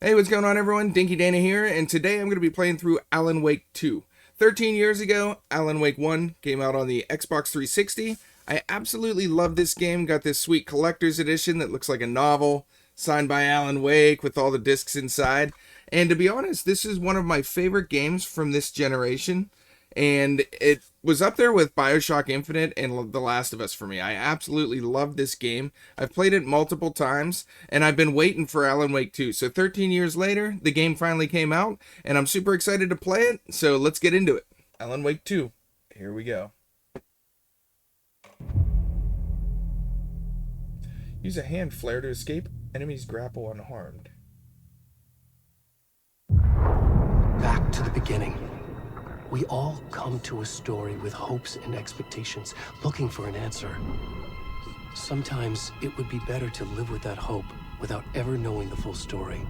Hey, what's going on, everyone? Dinky Dana here, and today I'm going to be playing through Alan Wake 2. 13 years ago, Alan Wake 1 came out on the Xbox 360. I absolutely love this game. Got this sweet collector's edition that looks like a novel, signed by Alan Wake with all the discs inside. And to be honest, this is one of my favorite games from this generation. And it was up there with BioShock Infinite and The Last of Us for me. I absolutely love this game. I've played it multiple times, and I've been waiting for Alan Wake 2. So 13 years later, the game finally came out, and I'm super excited to play it. So let's get into it. Alan Wake 2. Here we go. Use a hand flare to escape. Enemies grapple unharmed. Back to the beginning. We all come to a story with hopes and expectations, looking for an answer. Sometimes it would be better to live with that hope without ever knowing the full story.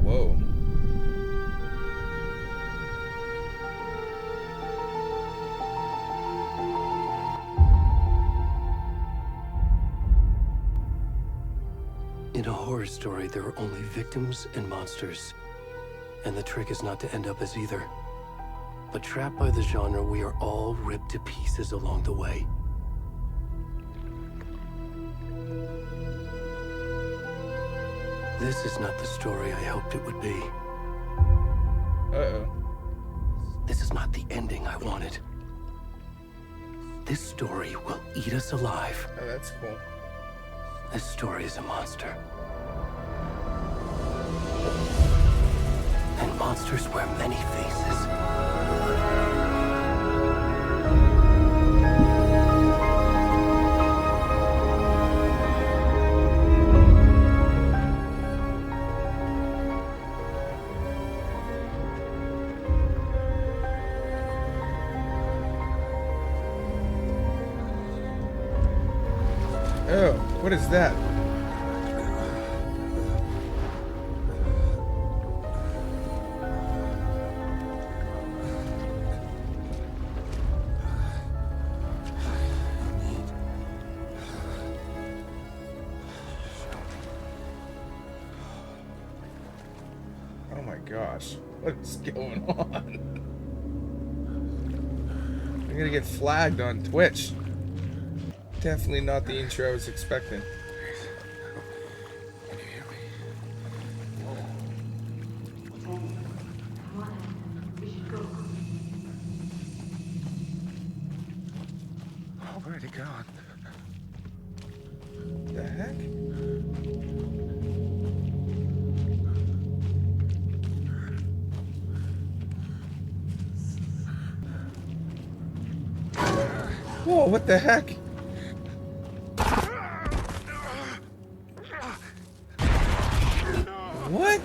Whoa. In a horror story, there are only victims and monsters. And the trick is not to end up as either. But trapped by the genre, we are all ripped to pieces along the way. This is not the story I hoped it would be. Uh-oh. This is not the ending I wanted. This story will eat us alive. Oh, that's cool. This story is a monster. And monsters wear many faces. Oh, what is that? Oh my gosh, what is going on? I'm gonna get flagged on Twitch. Definitely not the intro I was expecting. Can you hear me? Oh, where'd he gone? The heck? Whoa, what the heck? What?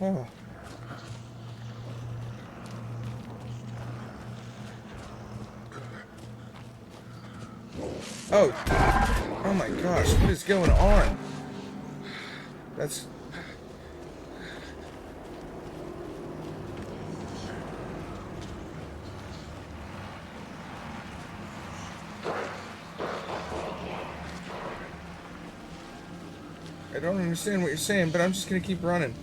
Oh. Oh my gosh, what is going on? That's... I don't understand what you're saying, but I'm just gonna keep running.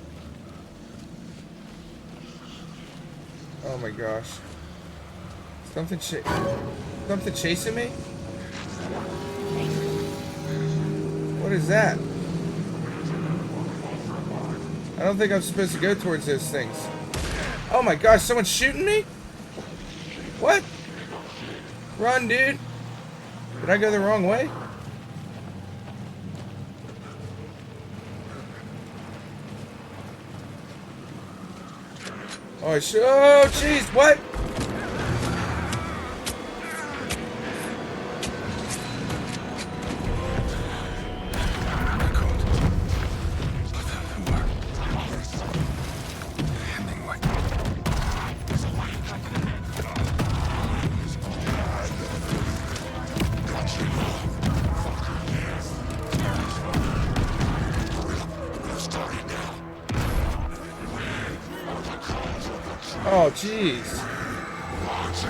Oh my gosh. Something chasing me? What is that? I don't think I'm supposed to go towards those things. Oh my gosh, someone's shooting me? What? Run, dude. Did I go the wrong way? Oh, jeez, what? Oh, jeez. Ew.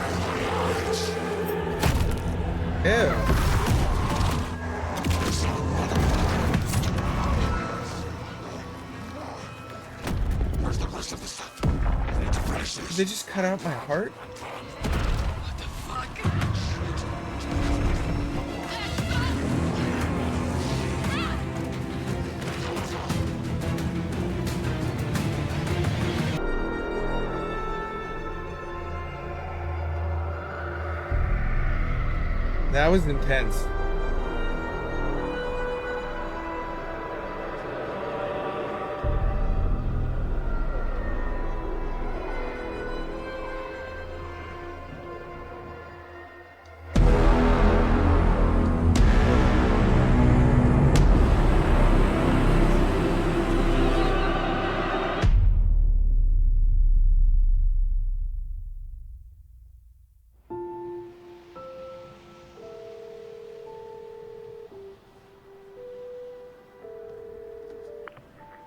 Did they just cut out my heart? That was intense.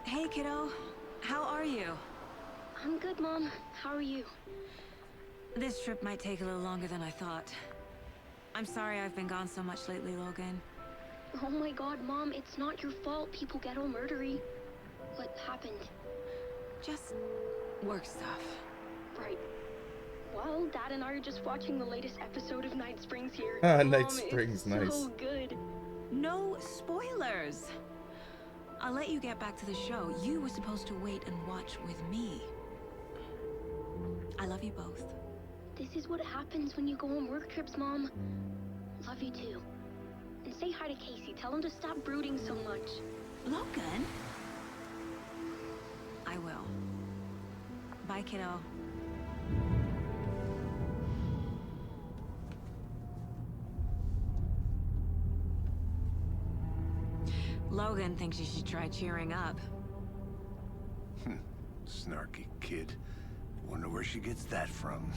Hey, kiddo. How are you? I'm good, Mom. How are you? This trip might take a little longer than I thought. I'm sorry I've been gone so much lately, Logan. Oh my god, Mom, it's not your fault people get all murdery. What happened? Just work stuff. Right. Well, Dad and I are just watching the latest episode of Night Springs here. Night Mom, Springs, it's nice. so good. No spoilers. I'll let you get back to the show. You were supposed to wait and watch with me. I love you both. This is what happens when you go on work trips, Mom. Love you too. And say hi to Casey. Tell him to stop brooding so much. Logan? I will. Bye, kiddo. Logan thinks you should try cheering up. Snarky kid. Wonder where she gets that from.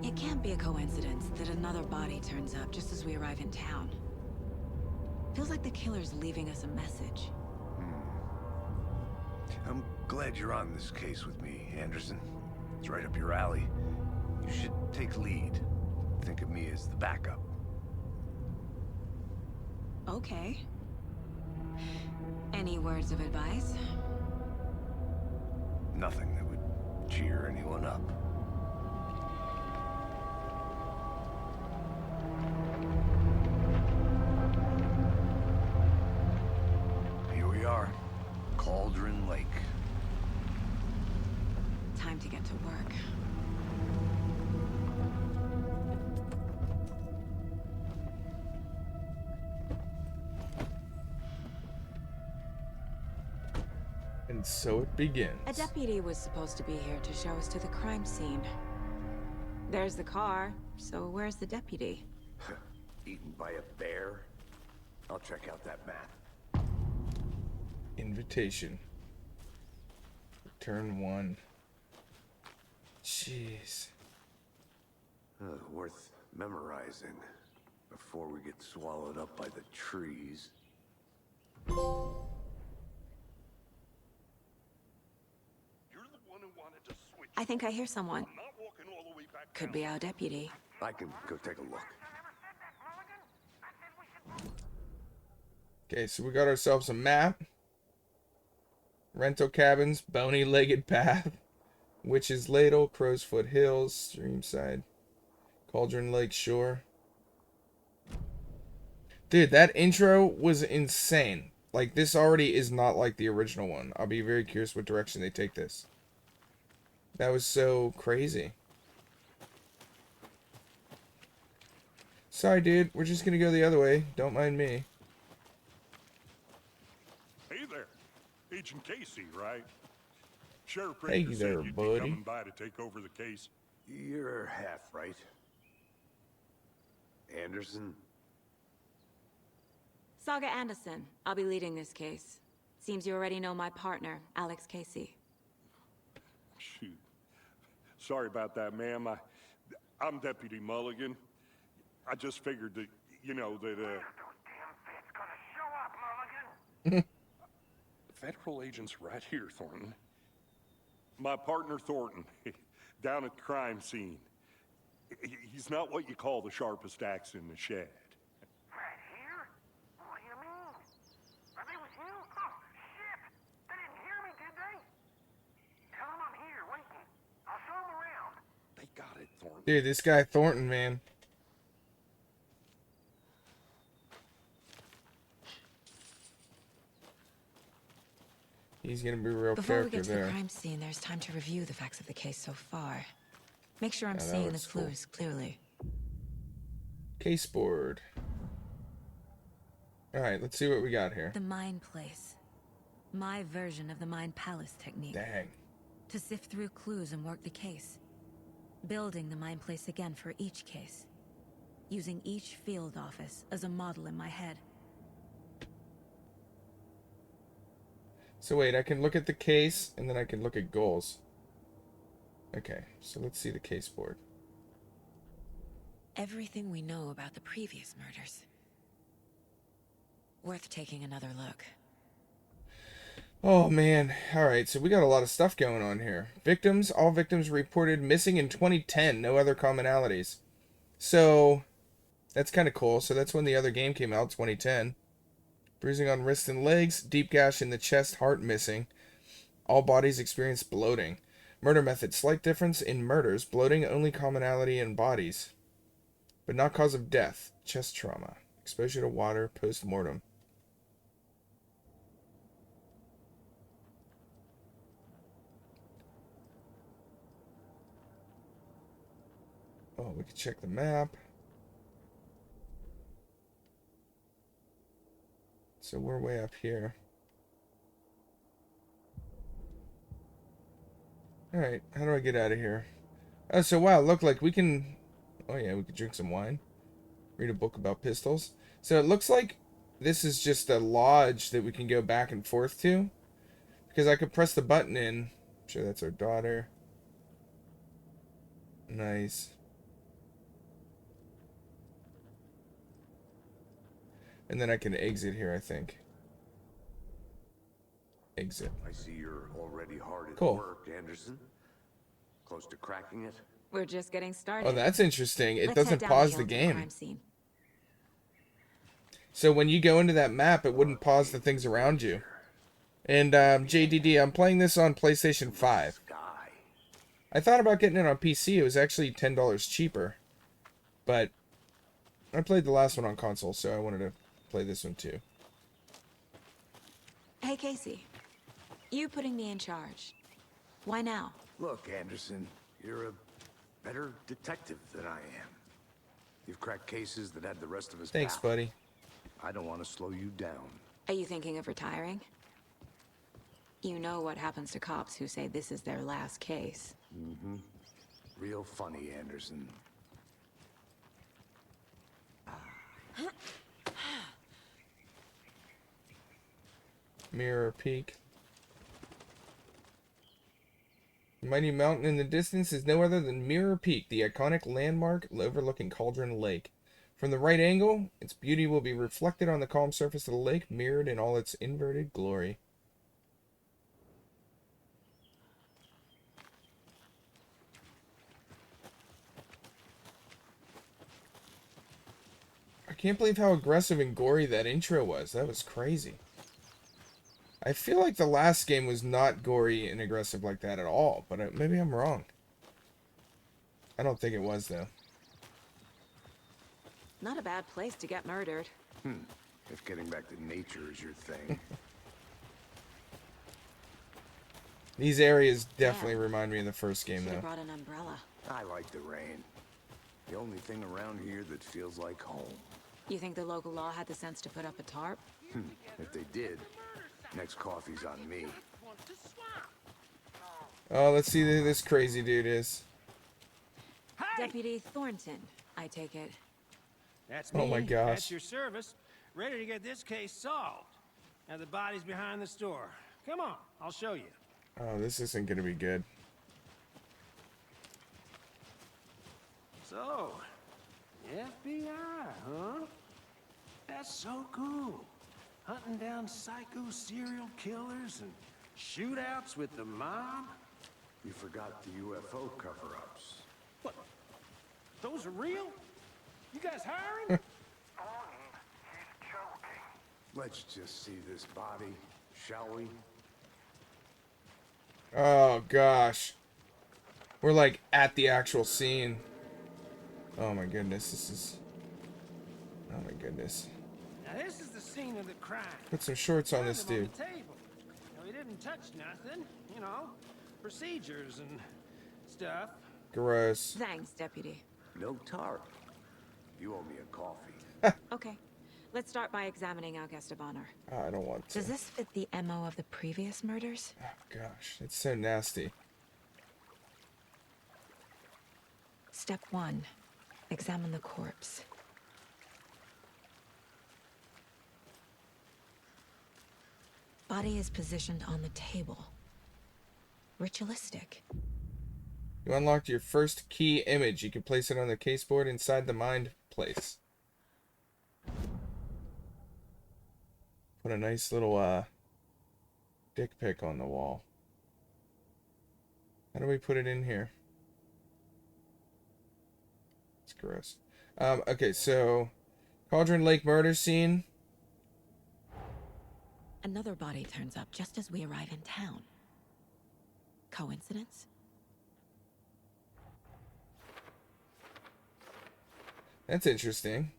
It can't be a coincidence that another body turns up just as we arrive in town. Feels like the killer's leaving us a message. I'm glad you're on this case with me, Anderson. It's right up your alley. You should take lead. Think of me as the backup. Okay. Any words of advice? Nothing that would cheer anyone up. Here we are. Cauldron Lake. Time to get to work. And so it begins. A deputy was supposed to be here to show us to the crime scene. There's the car, so where's the deputy? Eaten by a bear? I'll check out that map. Invitation. Turn 1. Jeez. Worth memorizing before we get swallowed up by the trees. You're the one who wanted to switch. I think I hear someone. I'm not walking all the way back Could down. be our deputy. I can go take a look. Okay, so we got ourselves a map. Rental cabins, bony-legged path, Witch's Ladle, Crow's Foot Hills, Streamside, Cauldron Lake Shore. Dude, that intro was insane. Like, this already is not like the original one. I'll be very curious what direction they take this. That was so crazy. Sorry, dude. We're just gonna go the other way. Don't mind me. Hey there, Agent Casey, right? Sheriff Hey Rager there, said you'd buddy. be coming by to take over the case. You're half right. Anderson? Saga Anderson. I'll be leading this case. Seems you already know my partner, Alex Casey. Shoot. Sorry about that, ma'am. I'm Deputy Mulligan. I just figured that, you know, that, Federal agents right here, Thornton. My partner, Thornton, down at the crime scene. He's not what you call the sharpest axe in the shed. Right here? What do you mean? Are they with you? Oh, shit! They didn't hear me, did they? Tell them I'm here, waiting. I'll show them around. They got it, Thornton. Dude, this guy Thornton, man. He's gonna be a real Before we character get to the there. crime scene, there's time to review the facts of the case so far. Make sure I'm Yeah, that seeing the looks cool. clues clearly. Case board. Alright, let's see what we got here. The Mind Place. My version of the Mind Palace technique. Dang. To sift through clues and work the case. Building the Mind Place again for each case. Using each field office as a model in my head. So wait, I can look at the case, and then I can look at goals. Okay, so let's see the case board. Everything we know about the previous murders. Worth taking another look. Oh man, alright, so we got a lot of stuff going on here. Victims, all victims reported missing in 2010, no other commonalities. So, that's kind of cool. So that's when the other game came out, 2010. Bruising on wrists and legs, deep gash in the chest, heart missing. All bodies experience bloating. Murder method, slight difference in murders, bloating only commonality in bodies. But not cause of death, chest trauma. Exposure to water, post-mortem. Oh, we can check the map. So we're way up here. Alright, how do I get out of here? Oh, so wow, look like we can... Oh yeah, we could drink some wine. Read a book about pistols. So it looks like this is just a lodge that we can go back and forth to. Because I could press the button in. I'm sure that's our daughter. Nice. And then I can exit here, I think. Exit. I see you're already hard at Cool. work, Anderson. Close to cracking it? We're just getting started. Oh, that's interesting. It Let's doesn't head down pause hill the to game. crime scene. So when you go into that map, it wouldn't pause the things around you. And JDD, I'm playing this on PlayStation 5. Sky. I thought about getting it on PC. It was actually $10 cheaper. But I played the last one on console, so I wanted to play this one too. Hey, Casey. You putting me in charge. Why now? Look, Anderson, you're a better detective than I am. You've cracked cases that had the rest of us Thanks, baffled. buddy. I don't want to slow you down. Are you thinking of retiring? You know what happens to cops who say this is their last case. Real funny, Anderson. Mirror Peak. The mighty mountain in the distance is no other than Mirror Peak, the iconic landmark overlooking Cauldron Lake. From the right angle, its beauty will be reflected on the calm surface of the lake, mirrored in all its inverted glory. I can't believe how aggressive and gory that intro was. That was crazy. I feel like the last game was not gory and aggressive like that at all, but maybe I'm wrong. I don't think it was, though. Not a bad place to get murdered. If getting back to nature is your thing. These areas definitely remind me of the first game, Should have though. brought an umbrella. I like the rain. The only thing around here that feels like home. You think the local law had the sense to put up a tarp? If they did, next coffee's on me. Oh, let's see who this crazy dude is. Deputy Thornton, I take it. That's Oh me. my gosh. That's your service. Ready to get this case solved. Now the body's behind the store. Come on, I'll show you. Oh, this isn't gonna be good. So, FBI, huh? That's so cool. Hunting down psycho serial killers and shootouts with the mob? You forgot the UFO cover-ups. What? Those are real? You guys hiring? Thornton, he's joking. Let's just see this body, shall we? Oh gosh. We're like at the actual scene. Oh my goodness, this is... Oh my goodness. Now this is the scene of the crime. Put some shorts on this Found him dude. on the table. Now, he didn't touch nothing, you know, procedures and stuff. Gross. Thanks, Deputy. No tarp. You owe me a coffee. Okay. Let's start by examining our guest of honor. I don't want to. Does this fit the MO of the previous murders? Oh gosh, it's so nasty. Step 1. Examine the corpse. Body is positioned on the table. Ritualistic. You unlocked your first key image. You can place it on the caseboard inside the mind place. Put a nice little dick pic on the wall. How do we put it in here? It's gross. Okay, so Cauldron Lake murder scene. Another body turns up just as we arrive in town. Coincidence? That's interesting.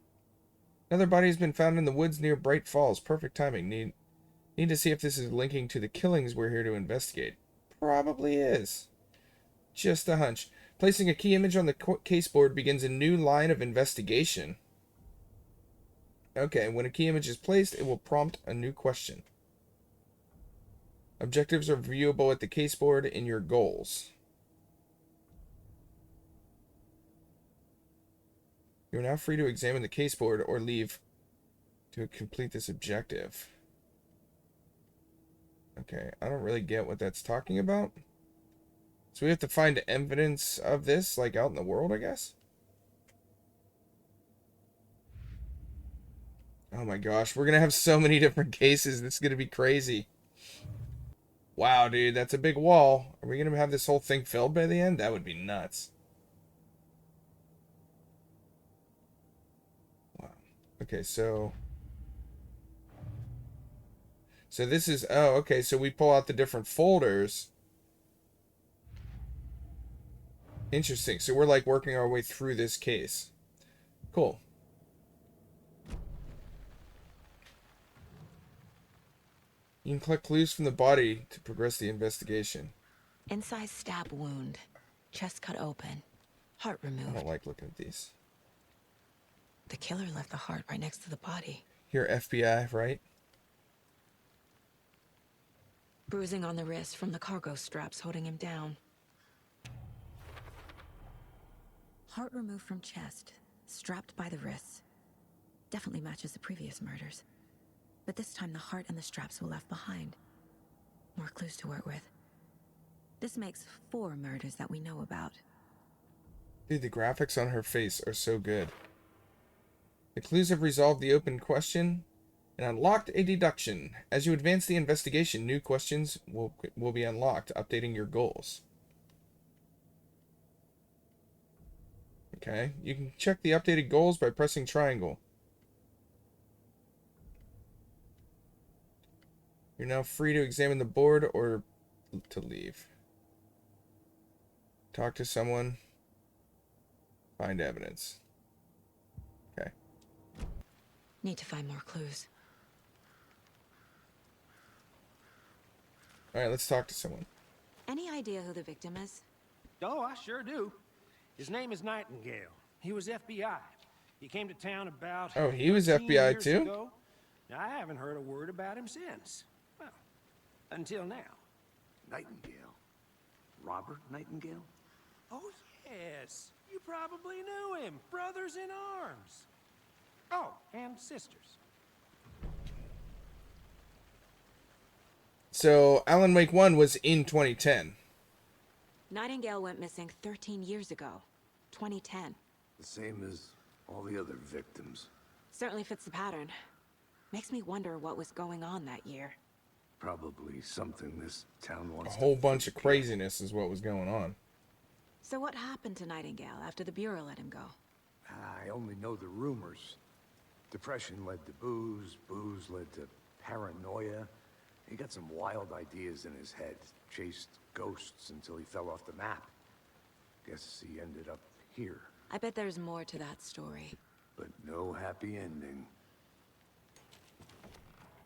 Another body has been found in the woods near Bright Falls. Perfect timing. Need to see if this is linking to the killings we're here to investigate. Probably is. Just a hunch. Placing a key image on the caseboard begins a new line of investigation. Okay, when a key image is placed, it will prompt a new question. Objectives are viewable at the caseboard in your goals. You are now free to examine the caseboard or leave to complete this objective. Okay, I don't really get what that's talking about. So we have to find evidence of this, like, out in the world, I guess? Oh my gosh, we're gonna have so many different cases. This is gonna be crazy. Wow, dude, that's a big wall. Are we gonna have this whole thing filled by the end? That would be nuts. Wow. Okay, so this is... Oh, okay, so we pull out the different folders. Interesting. So we're, like, working our way through this case. Cool. You can collect clues from the body to progress the investigation. Incised stab wound. Chest cut open. Heart I removed. don't like looking at these. The killer left the heart right next to the body. Here, FBI, right? Bruising on the wrist from the cargo straps holding him down. Heart removed from chest, strapped by the wrists. Definitely matches the previous murders. But this time the heart and the straps were left behind. More clues to work with. This makes 4 murders that we know about. Dude, the graphics on her face are so good. The clues have resolved the open question and unlocked a deduction. As you advance the investigation, new questions will be unlocked, updating your goals. Okay, you can check the updated goals by pressing triangle. You're now free to examine the board or to leave. Talk to someone. Find evidence. Okay. Need to find more clues. Alright, let's talk to someone. Any idea who the victim is? Oh, I sure do. His name is Nightingale. He was FBI. He came to town about... Oh, he was 13 FBI years too? ago. Now, I haven't heard a word about him since. Well, until now. Nightingale? Robert Nightingale? Oh, yes. You probably knew him. Brothers in arms. Oh, and sisters. So, Alan Wake 1 was in 2010. Nightingale went missing 13 years ago. 2010. The same as all the other victims. Certainly fits the pattern. Makes me wonder what was going on that year. Probably something this town A wants whole to bunch of forget. craziness is what was going on. So what happened to Nightingale after the Bureau let him go? I only know the rumors. Depression led to booze, booze led to paranoia. He got some wild ideas in his head, chased ghosts until he fell off the map. Guess he ended up here, I bet there's more to that story. but no happy ending.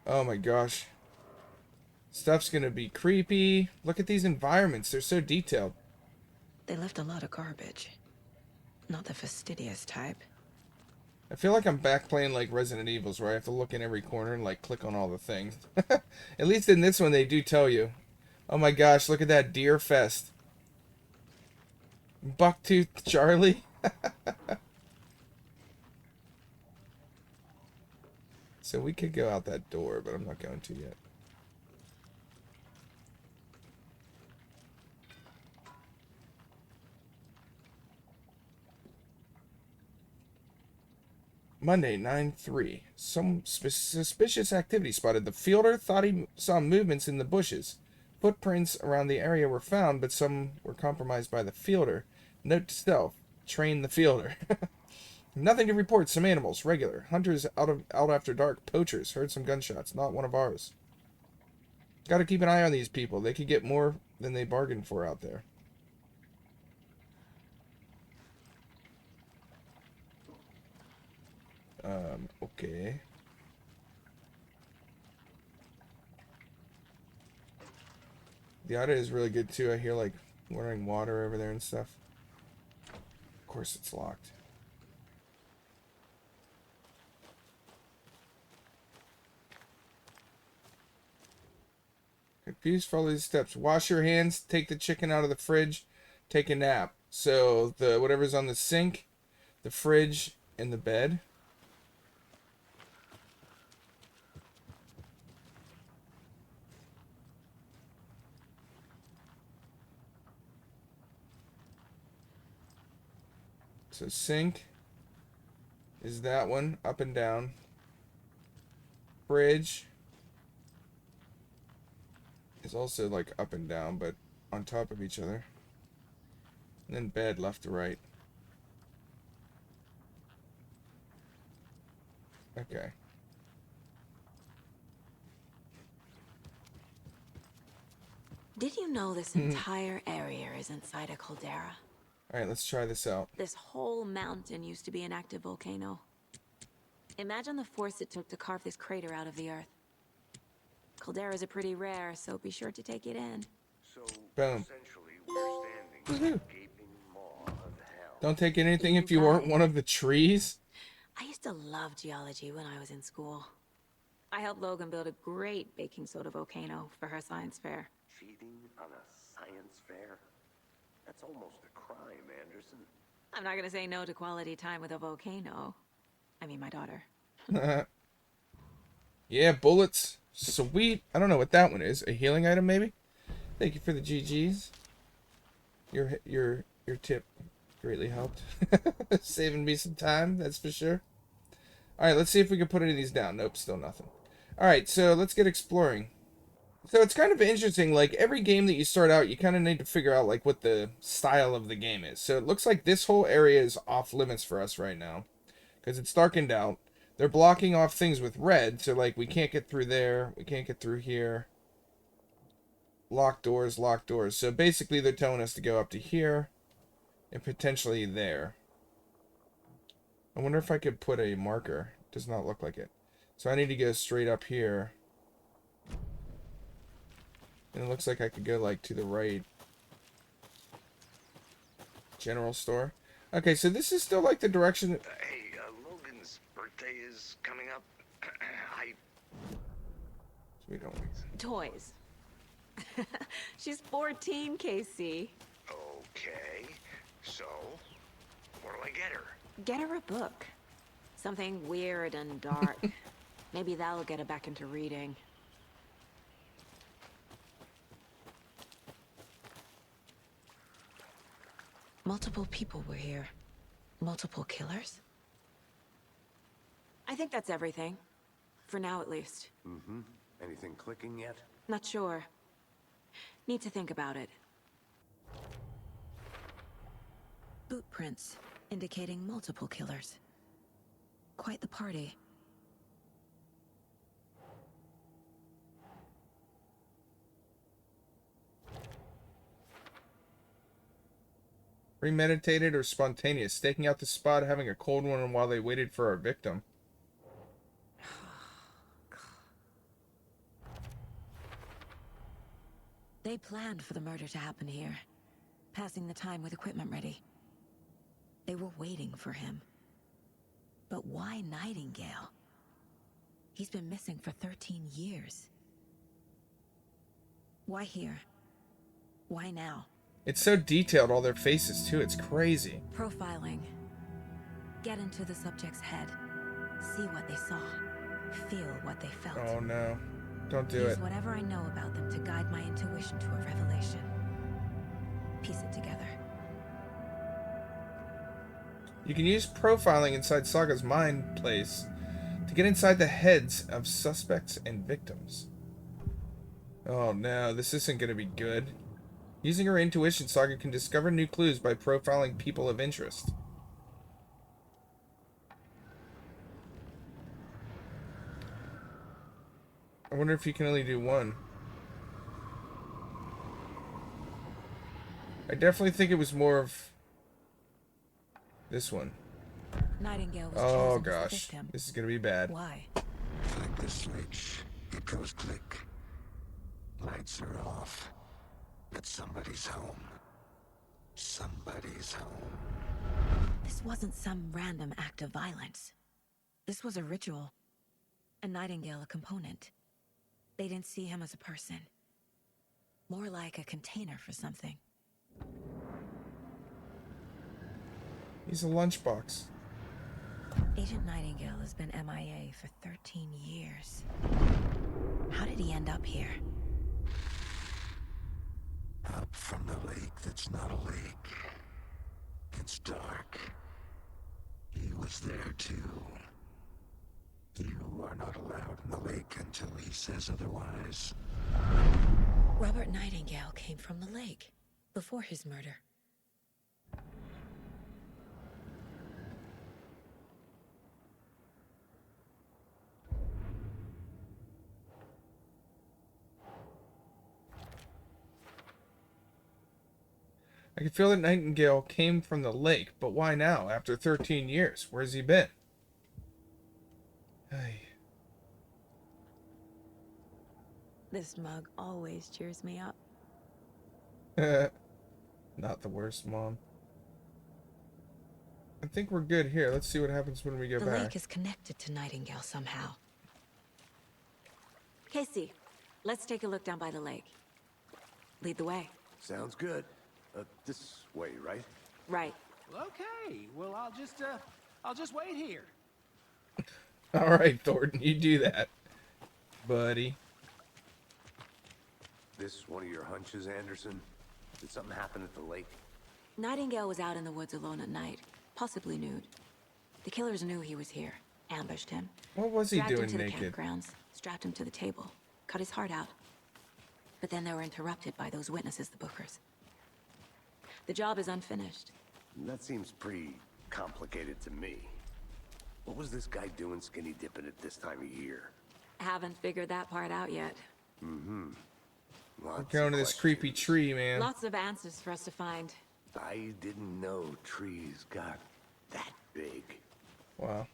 Oh my gosh. Stuff's gonna be creepy. Look at these environments. They're so detailed. They left a lot of garbage. Not the fastidious type. I feel like I'm back playing like Resident Evils where I have to look in every corner and like click on all the things. At least in this one they do tell you. Oh my gosh, look at that deer fest. Bucktooth Charlie. So we could go out that door, but I'm not going to yet. Monday, 9/3. Some suspicious activity spotted. The fielder thought he saw movements in the bushes. Footprints around the area were found, but some were compromised by the fielder. Note to self: train the fielder. Nothing to report. Some animals. Regular. Hunters out after dark. Poachers. Heard some gunshots. Not one of ours. Got to keep an eye on these people. They could get more than they bargained for out there. Okay. The audio is really good too. I hear like running water over there and stuff. Of course it's locked. Confused, follow these steps. Wash your hands, take the chicken out of the fridge, take a nap. So the whatever's on the sink, the fridge, and the bed. So sink is that one, up and down. Fridge is also like up and down, but on top of each other. And then bed left to right. Okay. Did you know this entire area is inside a caldera? Alright, let's try this out. This whole mountain used to be an active volcano. Imagine the force it took to carve this crater out of the earth. Calderas are pretty rare, so be sure to take it in. So, Boom. essentially, we're standing in a gaping maw of hell. Don't take anything if you weren't one of the trees. I used to love geology when I was in school. I helped Logan build a great baking soda volcano for her science fair. Cheating on a science fair? That's almost a crime, Anderson. I'm not gonna say no to quality time with a volcano. I mean, my daughter. Yeah, bullets. Sweet. I don't know what that one is. A healing item, maybe? Thank you for the GGs. Your tip greatly helped. Saving me some time, that's for sure. Alright, let's see if we can put any of these down. Nope, still nothing. Alright, so let's get exploring. So it's kind of interesting, like every game that you start out, you kind of need to figure out like what the style of the game is. So it looks like this whole area is off limits for us right now, because it's darkened out. They're blocking off things with red, so like we can't get through there, we can't get through here. Locked doors, locked doors. So basically they're telling us to go up to here and potentially there. I wonder if I could put a marker. Does not look like it. So I need to go straight up here. And it looks like I could go like to the right. General store. Okay, so this is still like the direction that... Hey, Logan's birthday is coming up. We don't... Toys. She's 14, Casey. Okay, so what'll I get her? Get her a book. Something weird and dark. Maybe that'll get her back into reading. Multiple people were here. Multiple killers? I think that's everything. For now, at least. Mm-hmm. Anything clicking yet? Not sure. Need to think about it. Boot prints, indicating multiple killers. Quite the party. Premeditated or spontaneous, staking out the spot, having a cold one while they waited for our victim. They planned for the murder to happen here, passing the time with equipment ready. They were waiting for him. But why Nightingale? He's been missing for 13 years. Why here? Why now? It's so detailed, all their faces too, it's crazy. Profiling. Get into the subject's head. See what they saw. Feel what they felt. Oh no. Don't do Use it. whatever I know about them to guide my intuition to a revelation. Piece it together. You can use profiling inside Saga's mind place to get inside the heads of suspects and victims. Oh no, this isn't going to be good. Using her intuition, Saga can discover new clues by profiling people of interest. I wonder if you can only do one. I definitely think it was more of this one. Nightingale was Oh chosen as the gosh, victim. this is gonna be bad. Why? Flick the switch. It goes click. Lights are off. But somebody's home. Somebody's home. This wasn't some random act of violence. This was a ritual. And Nightingale a component. They didn't see him as a person. More like a container for something. He's a lunchbox. Agent Nightingale has been MIA for 13 years. How did he end up here? Up from the lake that's not a lake. It's dark. He was there too. You are not allowed in the lake until he says otherwise. Robert Nightingale came from the lake before his murder. I can feel that Nightingale came from the lake, but why now, after 13 years? Where's he been? Hey. This mug always cheers me up. Not the worst, Mom. I think we're good here. Let's see what happens when we get The back. lake is connected to Nightingale somehow. Casey, let's take a look down by the lake. Lead the way. Sounds good. This way, right? Right. Okay, well, I'll just wait here. All right, Thornton, you do that, buddy. This one of your hunches, Anderson? Did something happen at the lake? Nightingale was out in the woods alone at night, possibly nude. The killers knew he was here, ambushed him. What was he dragged doing him to naked? the campgrounds, strapped him to the table, cut his heart out. But then they were interrupted by those witnesses, the Bookers. The job is unfinished. That seems pretty complicated to me. What was this guy doing skinny dipping at this time of year? Haven't figured that part out yet. Mm-hmm. We're going to this creepy tree, man. Lots of answers for us to find. I didn't know trees got that big. Wow.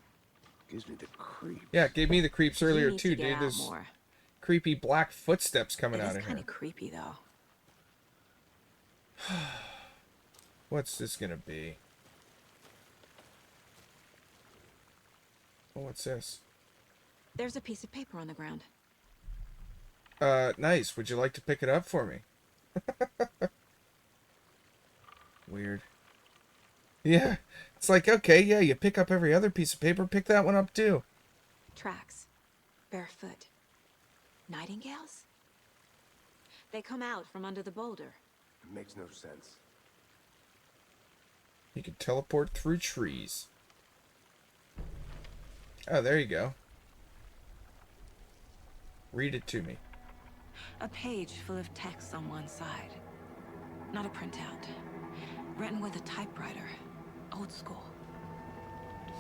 Gives me the creeps. Yeah, it gave me the creeps You earlier need too, to get dude. out There's more. creepy black footsteps coming It out is of kind here. of creepy, though. What's this gonna be? Oh, what's this? There's a piece of paper on the ground. Nice. Would you like to pick it up for me? Weird. Yeah. It's like, okay, yeah, you pick up every other piece of paper, pick that one up too. Tracks. Barefoot. Nightingales? They come out from under the boulder. It makes no sense. You can teleport through trees. Oh, there you go. Read it to me. A page full of text on one side. Not a printout. Written with a typewriter. Old school.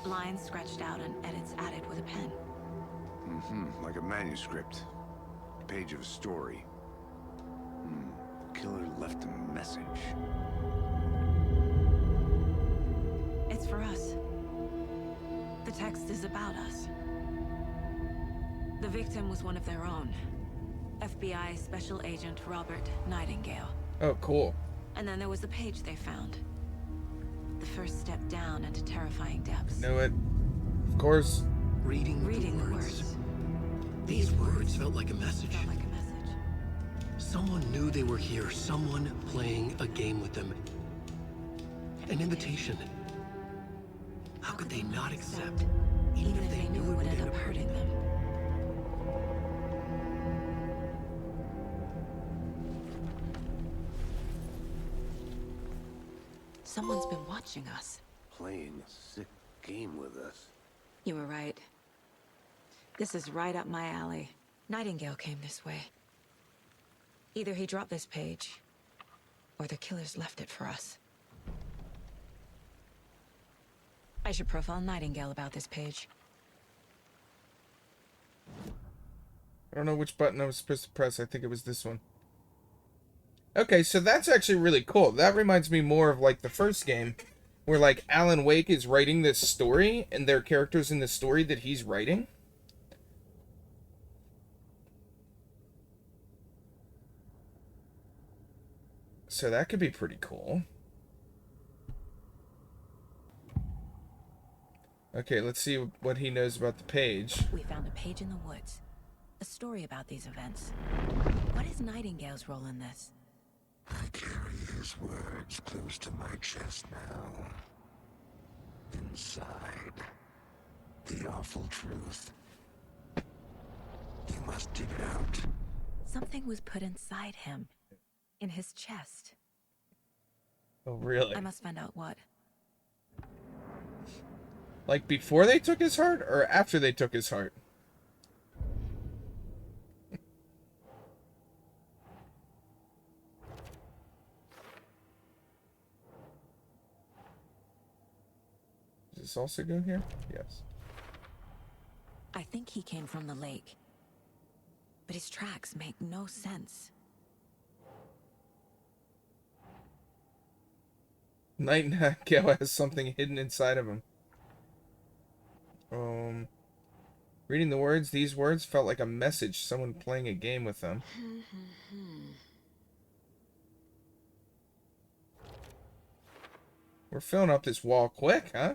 Lines scratched out and edits added with a pen. Like a manuscript. Page of a story. Killer left a message. It's for us. The text is about us. The victim was one of their own. FBI Special Agent Robert Nightingale. Oh, cool. And then there was the page they found. The first step down into terrifying depths. Know it. Of course. Reading the words. words. These words felt like a message. Felt like a message. Someone knew they were here. Someone playing a game with them. An invitation. How could they not accept? Even if they knew it would end up hurting them. Someone's been watching us. Playing a sick game with us. You were right. This is right up my alley. Nightingale came this way. Either he dropped this page, or the killers left it for us. I should profile Nightingale about this page. I don't know which button I was supposed to press. I think it was this one. Okay, so that's actually really cool. That reminds me more of like the first game, where like Alan Wake is writing this story, and there are characters in the story that he's writing. So that could be pretty cool. Okay, let's see what he knows about the page. We found a page in the woods. A story about these events. What is Nightingale's role in this? I carry his words close to my chest now. Inside, the awful truth. You must dig it out. Something was put inside him. In his chest. Oh, really? I must find out what. Like before they took his heart, or after they took his heart? Does this also go here? Yes. I think he came from the lake. But his tracks make no sense. Nightingale has something hidden inside of him. Reading the words, these words felt like a message, someone playing a game with them. We're filling up this wall quick, huh?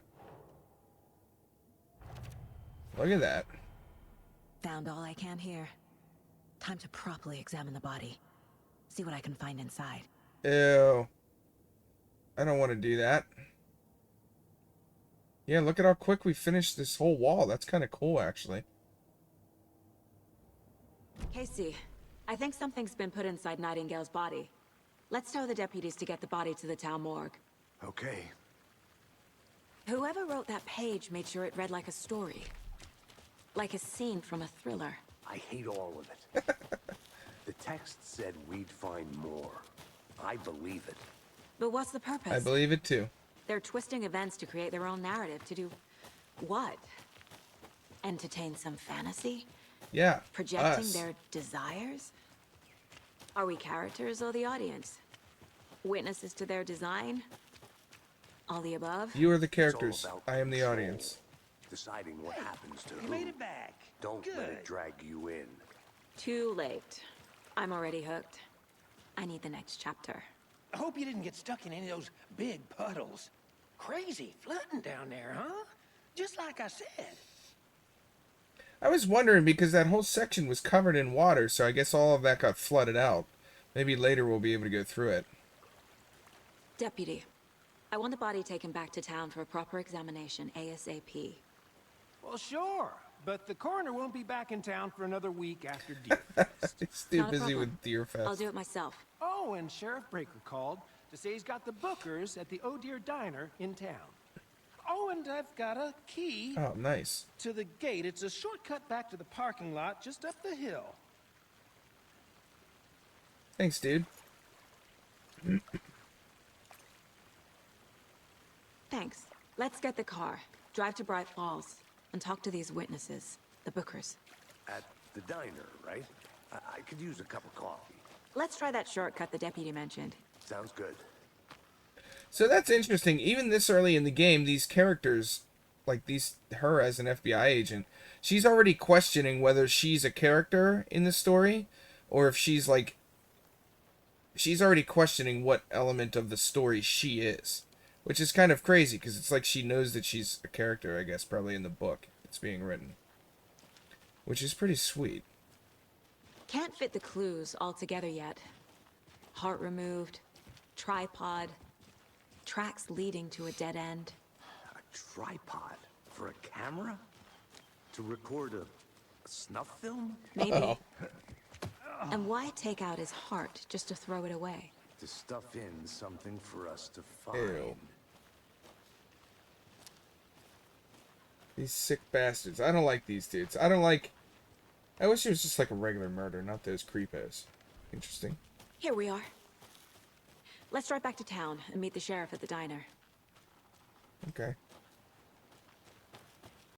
Look at that. Found all I can here. Time to properly examine the body. See what I can find inside. Ew. I don't want to do that. Yeah, look at how quick we finished this whole wall. That's kind of cool, actually. Casey, I think something's been put inside Nightingale's body. Let's tell the deputies to get the body to the town morgue. Okay. Whoever wrote that page made sure it read like a story. Like a scene from a thriller. I hate all of it. The text said we'd find more. I believe it. But what's the purpose? I believe it too. They're twisting events to create their own narrative. To do what? Entertain some fantasy? Yeah, Projecting us. their desires? Are we characters or the audience? Witnesses to their design? All the above? You are the It's characters. all about I am the control. audience. Deciding what happens to You who. made it back. Don't Good. let it drag you in. Too late. I'm already hooked. I need the next chapter. I hope you didn't get stuck in any of those big puddles. Crazy flooding down there, huh? Just like I said. I was wondering because that whole section was covered in water, so I guess all of that got flooded out. Maybe later we'll be able to go through it. Deputy, I want the body taken back to town for a proper examination, ASAP. Well, sure. But the coroner won't be back in town for another week after Deerfest. It's too Not a busy problem. with Deerfest. I'll do it myself. Oh, and Sheriff Breaker called to say he's got the bookers at the Oh Deer Diner in town. Oh, and I've got a key Oh, nice. to the gate. It's a shortcut back to the parking lot just up the hill. Thanks, dude. Thanks. Let's get the car, drive to Bright Falls, and talk to these witnesses, the Bookers. At the diner, right? I could use a cup of coffee. Let's try that shortcut the deputy mentioned. Sounds good. So that's interesting. Even this early in the game, these characters, like her as an FBI agent, she's already questioning whether she's a character in the story, or if she's already questioning what element of the story she is, which is kind of crazy because it's like she knows that she's a character, I guess, probably in the book that's being written, which is pretty sweet. Can't fit the clues all together yet. Heart removed, tripod, tracks leading to a dead end. A tripod for a camera? To record a snuff film? Maybe. Uh-oh. And why take out his heart just to throw it away? To stuff in something for us to find. Ew. These sick bastards. I don't like these dudes. I wish it was just like a regular murder, not those creepos. Interesting. Here we are. Let's drive back to town and meet the sheriff at the diner. Okay.